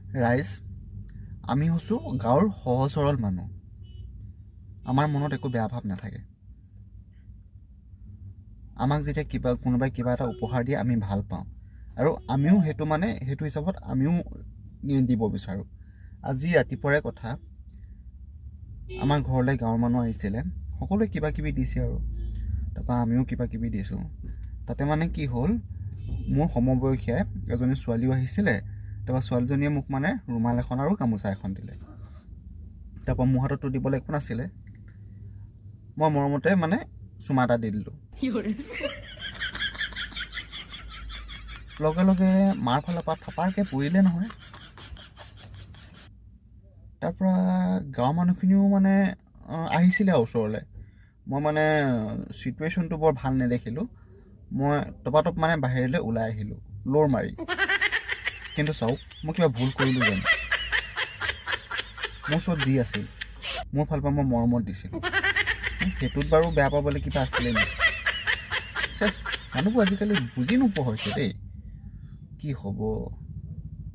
ৰাইজ, আমি হৈছোঁ গাঁৱৰ সহজ সৰল মানুহ। আমাৰ মনত একো বেয়া ভাৱ নাথাকে। আমাক যেতিয়া কোনোবাই কিবা এটা উপহাৰ দিয়ে আমি ভাল পাওঁ, আৰু আমিও সেইটো হিচাপত আমিও দিব বিচাৰোঁ। আজি ৰাতিপুৱাৰে কথা, আমাৰ ঘৰলৈ গাঁৱৰ মানুহ আহিছিলে, সকলোৱে কিবা কিবি দিছে আৰু তাৰপৰা আমিও কিবা কিবি দিছোঁ। তাতে কি হ'ল, মোৰ সমবয়সীয়া এজনী ছোৱালীও আহিছিলে। তাৰপৰা ছোৱালীজনীয়ে মোক ৰুমাল এখন আৰু গামোচা এখন দিলে। তাৰপৰা মোৰ হাততো দিবলৈ একো নাছিলে, মই মৰমতে চুমা এটা দি দিলোঁ। লগে লগে মাৰ ফালৰ পৰা থাপাৰকৈ পৰিলে নহয়। তাৰপৰা গাঁৱৰ মানুহখিনিও আহিছিলে ওচৰলৈ। মই চিটুৱেশ্যনটো বৰ ভাল নেদেখিলোঁ। মই টপাটপ বাহিৰলৈ ওলাই আহিলোঁ লৰ মাৰি। কিন্তু চাওক, মই কিবা ভুল কৰিলোঁ জানো? মোৰ ওচৰত যি আছিল, মোৰ ফালৰ পৰা মই মৰমত দিছিলোঁ। সেইটোত বাৰু বেয়া পাবলৈ কিবা আছিলে নেকি? মানুহবোৰ আজিকালি বুজি নোপোৱা হৈছে দেই। কি হ'ব?